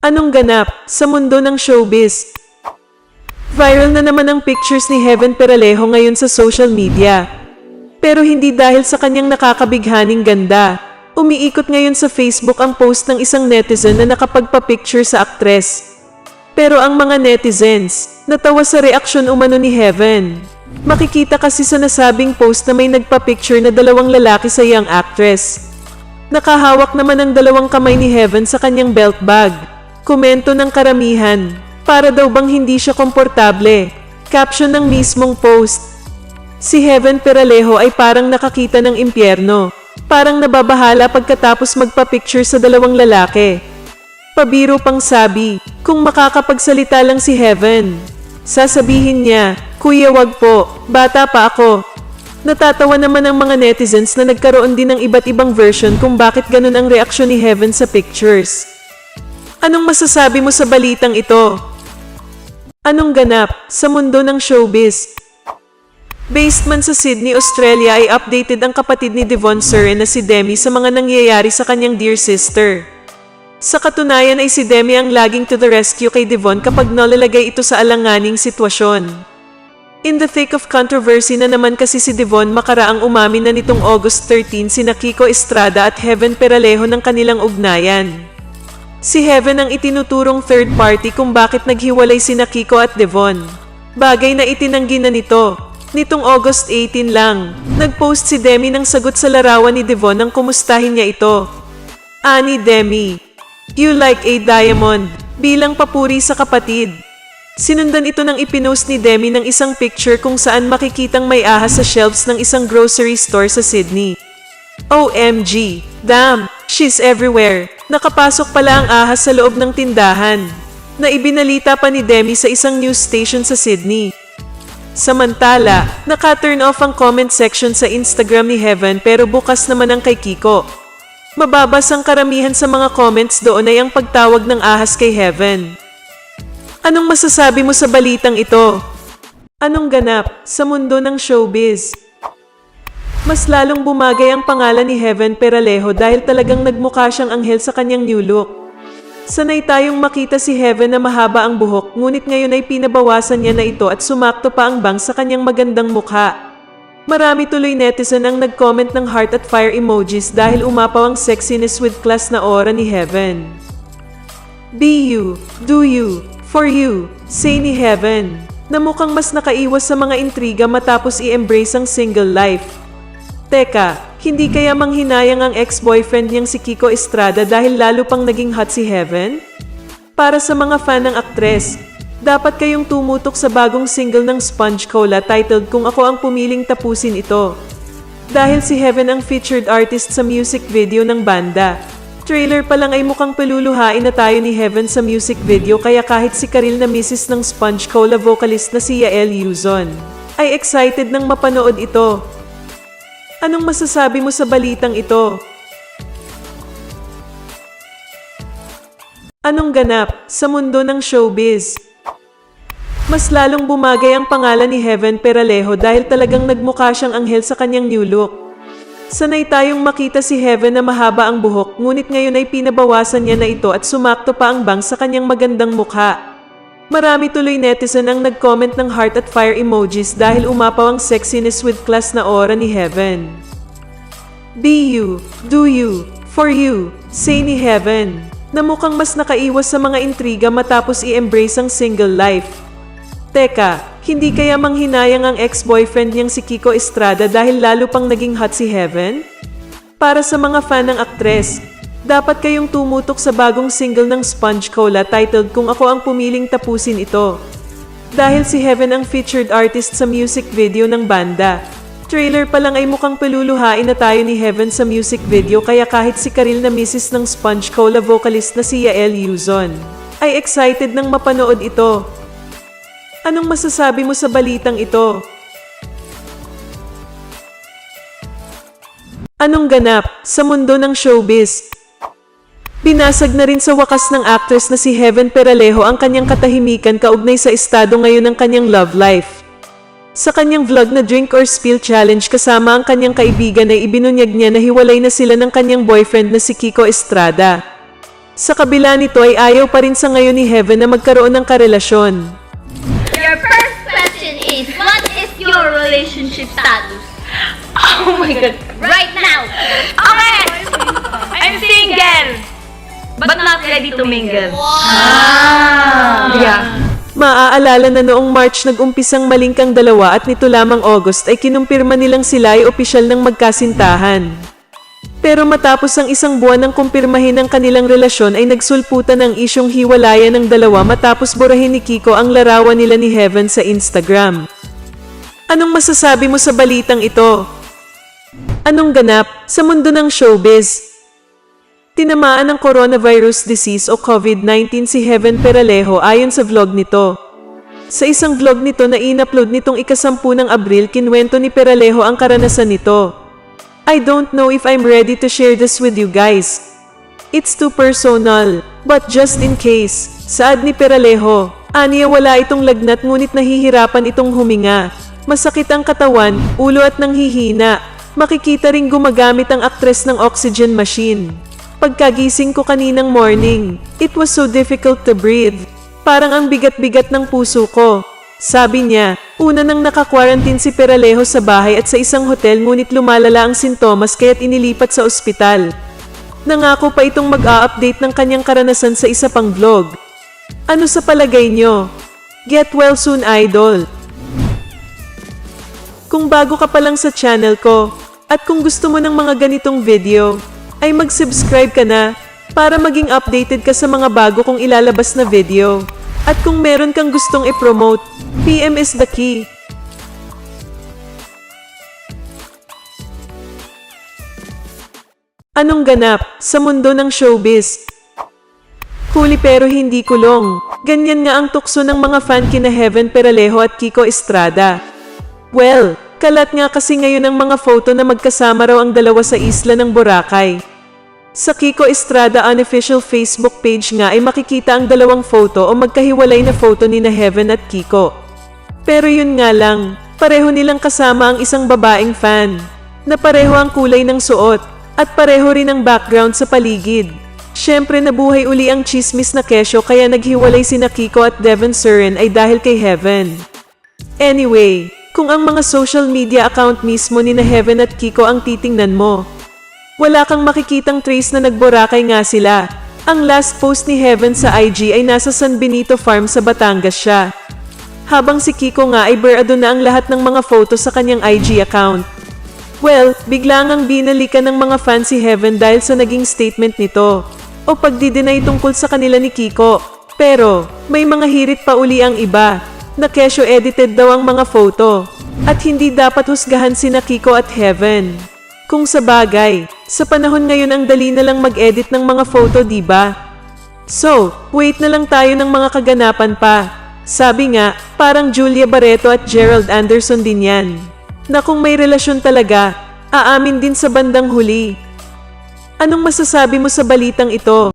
Anong ganap sa mundo ng showbiz? Viral na naman ang pictures ni Heaven Peralejo ngayon sa social media. Pero hindi dahil sa kanyang nakakabighaning ganda. Umiikot ngayon sa Facebook ang post ng isang netizen na nakapagpa-picture sa aktres. Pero ang mga netizens, natawa sa reaksyon umano ni Heaven. Makikita kasi sa nasabing post na may nagpa-picture na dalawang lalaki sa young actress. Nakahawak naman ang dalawang kamay ni Heaven sa kanyang belt bag. Komento ng karamihan, para daw bang hindi siya komportable. Caption ng mismong post, si Heaven Peralejo ay parang nakakita ng impyerno. Parang nababahala pagkatapos magpa-picture sa dalawang lalaki. Pabiro pang sabi, kung makakapagsalita lang si Heaven, sasabihin niya, "Kuya wag po, bata pa ako." Natatawa naman ang mga netizens na nagkaroon din ng iba't ibang version kung bakit ganun ang reaksyon ni Heaven sa pictures. Anong masasabi mo sa balitang ito? Anong ganap sa mundo ng showbiz? Based man sa Sydney, Australia ay updated ang kapatid ni Devon Surin na si Demi sa mga nangyayari sa kanyang dear sister. Sa katunayan ay si Demi ang laging to the rescue kay Devon kapag nalalagay ito sa alanganing sitwasyon. In the thick of controversy na naman kasi si Devon makaraang umamin na nitong August 13 sina Kiko Estrada at Heaven Peralejo ng kanilang ugnayan. Si Heaven ang itinuturong third party kung bakit naghiwalay sina Kiko at Devon. Bagay na itinanggi na nito. Nitong August 18 lang, nagpost si Demi ng sagot sa larawan ni Devon nang kumustahin niya ito. Ani Demi, you like a diamond, bilang papuri sa kapatid. Sinundan ito ng ipinost ni Demi ng isang picture kung saan makikitang may ahas sa shelves ng isang grocery store sa Sydney. OMG, damn, she's everywhere. Nakapasok pala ang ahas sa loob ng tindahan, na ibinalita pa ni Demi sa isang news station sa Sydney. Samantala, naka-turn off ang comment section sa Instagram ni Heaven pero bukas naman ang kay Kiko. Mababas ang karamihan sa mga comments doon ay ang pagtawag ng ahas kay Heaven. Anong masasabi mo sa balitang ito? Anong ganap sa mundo ng showbiz? Mas lalong bumagay ang pangalan ni Heaven Peralejo dahil talagang nagmukha siyang anghel sa kanyang new look. Sanay tayong makita si Heaven na mahaba ang buhok, ngunit ngayon ay pinabawasan niya na ito at sumakto pa ang bangs sa kanyang magandang mukha. Marami tuloy netizen ang nag-comment ng heart at fire emojis dahil umapaw ang sexiness with class na aura ni Heaven. Be you, do you, for you, say ni Heaven, na mukhang mas nakaiwas sa mga intriga matapos i-embrace ang single life. Teka, hindi kaya manghinayang ang ex-boyfriend niyang si Kiko Estrada dahil lalo pang naging hot si Heaven? Para sa mga fan ng aktres, dapat kayong tumutok sa bagong single ng Sponge Cola titled Kung Ako Ang Pumiling Tapusin Ito. Dahil si Heaven ang featured artist sa music video ng banda. Trailer pa lang ay mukhang peluluhain na tayo ni Heaven sa music video kaya kahit si Karil na misis ng Sponge Cola vocalist na si Yael Yuzon, ay excited nang mapanood ito. Anong masasabi mo sa balitang ito? Anong ganap sa mundo ng showbiz? Mas lalong bumagay ang pangalan ni Heaven Peralejo dahil talagang nagmukha siyang anghel sa kanyang new look. Sanay tayong makita si Heaven na mahaba ang buhok, ngunit ngayon ay pinabawasan niya na ito at sumakto pa ang bangs sa kanyang magandang mukha. Marami tuloy netizen ang nag-comment ng heart at fire emojis dahil umapaw ang sexiness with class na aura ni Heaven. Be you, do you, for you, say ni Heaven, na mukhang mas nakaiwas sa mga intriga matapos i-embrace ang single life. Teka, hindi kaya manghinayang ang ex-boyfriend niyang si Kiko Estrada dahil lalo pang naging hot si Heaven? Para sa mga fan ng aktres, dapat kayong tumutok sa bagong single ng Sponge Cola titled Kung Ako Ang Pumiling Tapusin Ito. Dahil si Heaven ang featured artist sa music video ng banda. Trailer pa lang ay mukhang peluluhain na tayo ni Heaven sa music video kaya kahit si Karil na misis ng Sponge Cola vocalist na si Yael Yuzon, ay excited nang mapanood ito. Anong masasabi mo sa balitang ito? Anong ganap sa mundo ng showbiz? Binasag na rin sa wakas ng actress na si Heaven Peralejo ang kanyang katahimikan kaugnay sa estado ngayon ng kanyang love life. Sa kanyang vlog na Drink or Spill Challenge kasama ang kanyang kaibigan ay ibinunyag niya na hiwalay na sila ng kanyang boyfriend na si Kiko Estrada. Sa kabila nito ay ayaw pa rin sa ngayon ni Heaven na magkaroon ng karelasyon. Your first question is, what is your relationship status? Oh my God. Right now. Okay. I'm single. But not ready to mingle. Wow. Yeah. Maaalala na noong March nag-umpisang malingkang dalawa at nito lamang August ay kinumpirma nilang sila ay opisyal ng magkasintahan. Pero matapos ang isang buwan ng kumpirmahin ang kanilang relasyon ay nagsulputan ang isyong hiwalayan ng dalawa matapos burahin ni Kiko ang larawan nila ni Heaven sa Instagram. Anong masasabi mo sa balitang ito? Anong ganap sa mundo ng showbiz? Tinamaan ng coronavirus disease o COVID-19 si Heaven Peralejo ayon sa vlog nito. Sa isang vlog nito na in-upload nitong ika-10 ng Abril, kinwento ni Peralejo ang karanasan nito. I don't know if I'm ready to share this with you guys. It's too personal, but just in case, saad ni Peralejo, aniya wala itong lagnat ngunit nahihirapan itong huminga. Masakit ang katawan, ulo at nanghihina. Makikita ring gumagamit ang aktres ng oxygen machine. Pagkagising ko kaninang morning, it was so difficult to breathe. Parang ang bigat-bigat ng puso ko. Sabi niya, una nang naka-quarantine si Peralejo sa bahay at sa isang hotel ngunit lumalala ang sintomas kaya't inilipat sa ospital. Nangako pa itong mag-a-update ng kanyang karanasan sa isa pang vlog. Ano sa palagay nyo? Get well soon, idol! Kung bago ka pa lang sa channel ko, at kung gusto mo ng mga ganitong video, ay mag-subscribe ka na para maging updated ka sa mga bago kong ilalabas na video. At kung meron kang gustong i-promote, PM is the key. Anong ganap sa mundo ng showbiz? Huli pero hindi kulong. Ganyan nga ang tukso ng mga fan kina Heaven Peralejo at Kiko Estrada. Well, kalat nga kasi ngayon ang mga photo na magkasama raw ang dalawa sa isla ng Boracay. Sa Kiko Estrada unofficial Facebook page nga ay makikita ang dalawang photo o magkahiwalay na photo ni na Heaven at Kiko. Pero yun nga lang, pareho nilang kasama ang isang babaeng fan, na pareho ang kulay ng suot, at pareho rin ang background sa paligid. Syempre nabuhay uli ang chismis na kesyo kaya naghiwalay sina Kiko at Devon Surin ay dahil kay Heaven. Anyway, kung ang mga social media account mismo ni na Heaven at Kiko ang titingnan mo, wala kang makikitang trace na nagborakay nga sila. Ang last post ni Heaven sa IG ay nasa San Benito Farm sa Batangas siya. Habang si Kiko nga ay barado na ang lahat ng mga photo sa kanyang IG account. Well, bigla ngang binalikan ng mga fans si Heaven dahil sa naging statement nito o pagdi-deny tungkol sa kanila ni Kiko. Pero, may mga hirit pa uli ang iba na kesyo edited daw ang mga photo at hindi dapat husgahan sina Kiko at Heaven. Kung sa bagay, sa panahon ngayon ang dali na lang mag-edit ng mga photo, diba? So, wait na lang tayo ng mga kaganapan pa. Sabi nga, parang Julia Barreto at Gerald Anderson din yan. Na kung may relasyon talaga, aamin din sa bandang huli. Anong masasabi mo sa balitang ito?